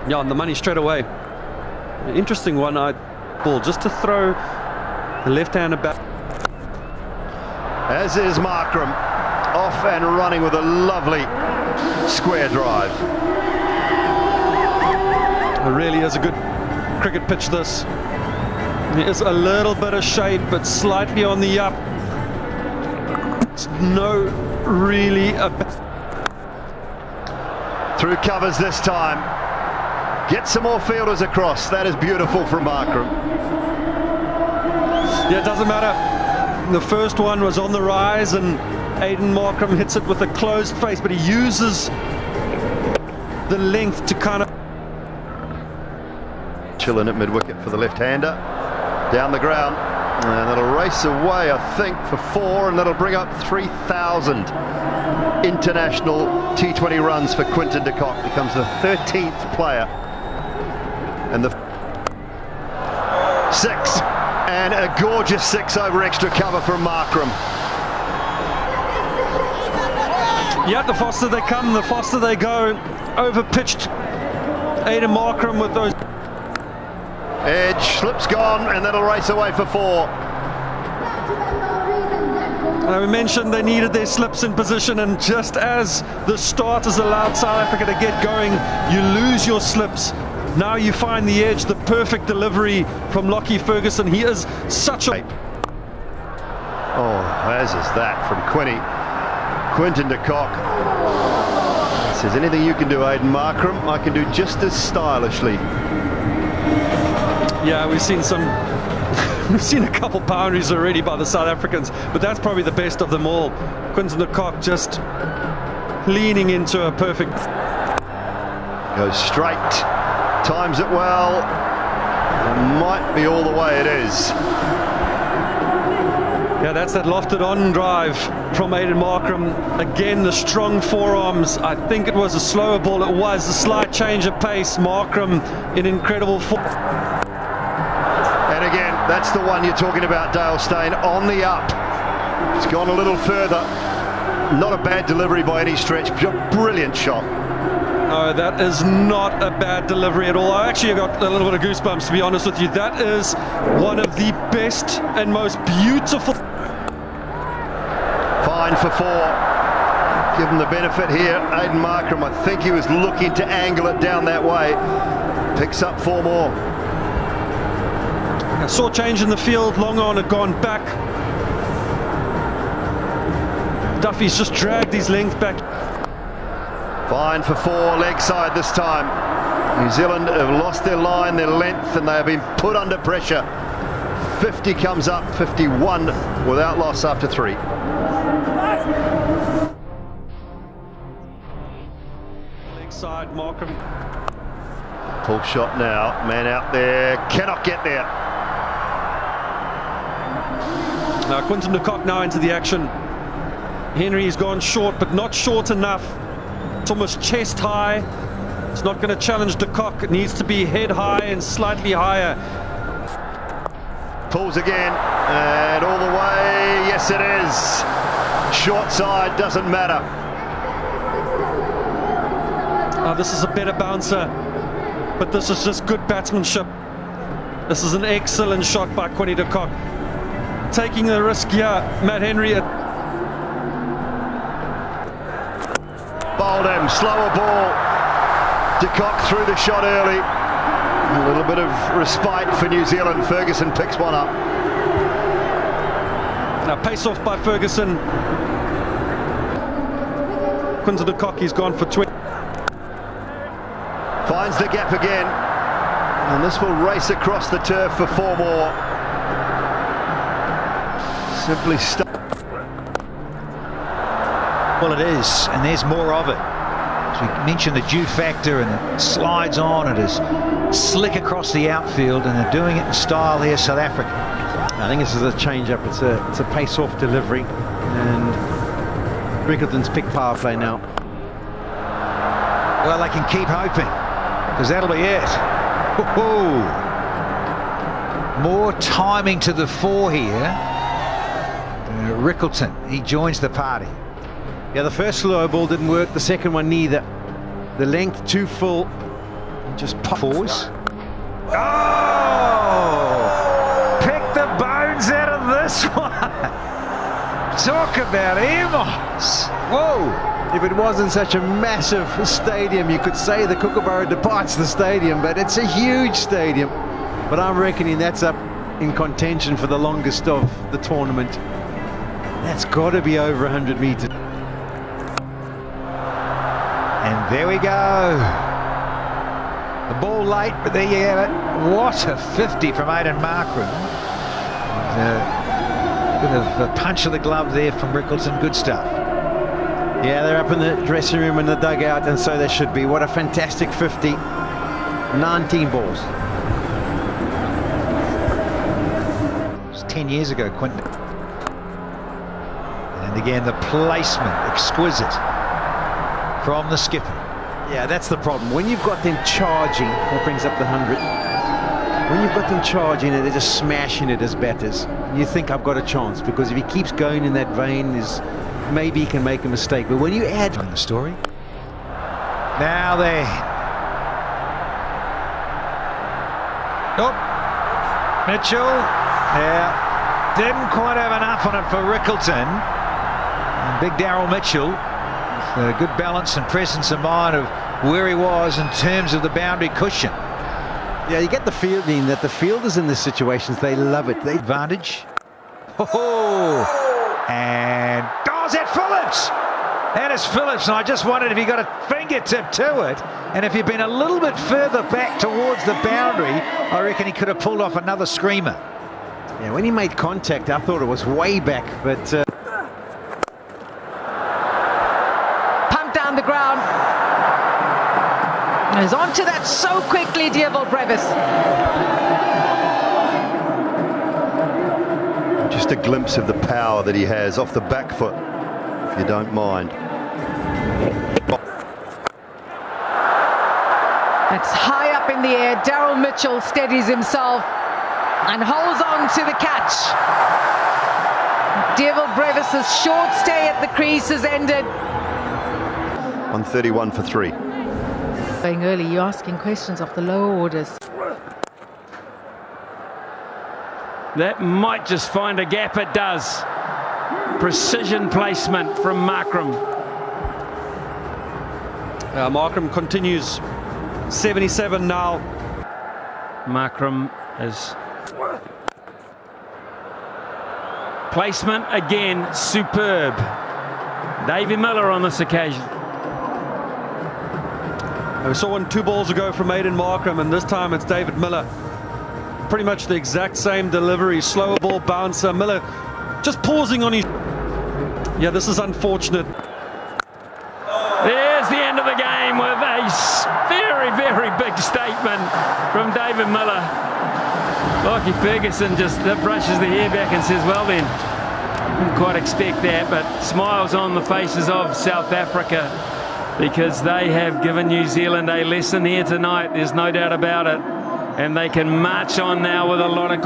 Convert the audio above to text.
Yeah, on the money straight away. Interesting one. Ball just to throw the left-hander back. As is Markram, off and running with a lovely square drive. It really is a good cricket pitch, this. There is a little bit of shade, but slightly on the up. It's no really a... Through covers this time. Get some more fielders across. That is beautiful from Markram. Yeah, it doesn't matter. The first one was on the rise and Aiden Markram hits it with a closed face, but he uses the length to kind of... Chilling at mid-wicket for the left-hander. Down the ground. And that'll race away, I think, for 4, and that'll bring up 3,000 international T20 runs for Quinton de Kock. Becomes the 13th player. And the 6. And a gorgeous 6 over extra cover from Markram. Yeah, the faster they come, the faster they go. Over-pitched Aiden Markram with those... Edge, slip's gone, and that'll race away for 4. We mentioned they needed their slips in position, and just as the start has allowed South Africa to get going, you lose your slips. Now you find the edge, the perfect delivery from Lockie Ferguson. He is such a... Oh, as is that from Quinton de Kock. Says, anything you can do, Aiden Markram, I can do just as stylishly. Yeah, we've seen some... We've seen a couple boundaries already by the South Africans, but that's probably the best of them all. Quinton de Kock just leaning into a perfect... Goes straight, times it well, and might be all the way it is. Yeah, that's that lofted on drive from Aiden Markram. Again, the strong forearms. I think it was a slower ball. It was a slight change of pace. Markram in incredible form. And again, that's the one you're talking about, Dale Steyn, on the up. It's gone a little further. Not a bad delivery by any stretch, brilliant shot. Oh, that is not a bad delivery at all. I actually got a little bit of goosebumps, to be honest with you. That is one of the best and most beautiful... Fine for 4. Give him the benefit here. Aiden Markram, I think he was looking to angle it down that way. Picks up 4 more. I saw change in the field. Long on had gone back. Duffy's just dragged his length back. Fine for 4, leg side this time. New Zealand have lost their line, their length, and they have been put under pressure. 50 comes up, 51 without loss after 3. Leg side, Markram. Pull shot now, man out there, cannot get there. Now Quinton de Kock now into the action. Henry's gone short, but not short enough. It's almost chest high. It's not going to challenge de Kock. It needs to be head high and slightly higher. Pulls again, and all the way, yes it is. Short side, doesn't matter. This is a better bouncer, but this is just good batsmanship. This is an excellent shot by Quinny de Kock. Taking the risk here, Matt Henry. Bowled him, slower ball. De Kock threw the shot early. A little bit of respite for New Zealand. Ferguson picks one up. Now pace off by Ferguson. Quinton de Kock, he's gone for 20. Finds the gap again. And this will race across the turf for 4 more. Simply stuck. Well, it is, and there's more of it. As we mentioned, the dew factor, and it slides on. It is slick across the outfield, and they're doing it in style here, South Africa. I think this is a change-up. It's a pace-off delivery, and Rickleton's pick power play now. Well, they can keep hoping, because that'll be it. Woo-hoo. More timing to the fore here. Rickleton, he joins the party. Yeah, the first slow ball didn't work, the second one neither. The length too full. Just pop. Fours. Oh! Pick the bones out of this one. Talk about Amos. Whoa! If it wasn't such a massive stadium, you could say the Kookaburra departs the stadium, but it's a huge stadium. But I'm reckoning that's up in contention for the longest of the tournament. That's got to be over 100 meters. And there we go. The ball late, but there you have it. What a 50 from Aidan Markram. A bit of a punch of the glove there from Rickleton. Good stuff. Yeah, they're up in the dressing room and the dugout, and so they should be. What a fantastic 50. 19 balls. It was 10 years ago, Quinton. And again, the placement, exquisite from the skipper. Yeah, that's the problem. When you've got them charging, that brings up the 100. When you've got them charging and they're just smashing it as batters, you think I've got a chance, because if he keeps going in that vein, maybe he can make a mistake. But when you add On the story. Now there. Oh, Mitchell. Yeah, didn't quite have enough on it for Rickleton. And big Daryl Mitchell, with a good balance and presence of mind of where he was in terms of the boundary cushion. Yeah, you get the feeling that the fielders in these situations, they love it. They Advantage. Oh, and goes at Phillips. That is Phillips, and I just wondered if he got a fingertip to it, and if he'd been a little bit further back towards the boundary, I reckon he could have pulled off another screamer. Yeah, when he made contact, I thought it was way back, but Pumped down the ground. He's onto that so quickly, Dewald Brevis. Just a glimpse of the power that he has off the back foot, if you don't mind. It's high up in the air. Daryl Mitchell steadies himself and holds on to the catch. Dewald Brevis' short stay at the crease has ended. 131 for 3. Going early, you're asking questions of the lower orders. That might just find a gap. It does. Precision placement from Markram. Markram continues 77 now. Markram is placement again superb. Davey Miller on this occasion. We saw one 2 balls ago from Aidan Markram, and this time it's David Miller. Pretty much the exact same delivery, slower ball bouncer. Miller just pausing on his... Yeah, this is unfortunate. There's the end of the game with a very, very big statement from David Miller. Lockie Ferguson just brushes the hair back and says, well then, didn't quite expect that, but smiles on the faces of South Africa, because they have given New Zealand a lesson here tonight. There's no doubt about it. And they can march on now with a lot of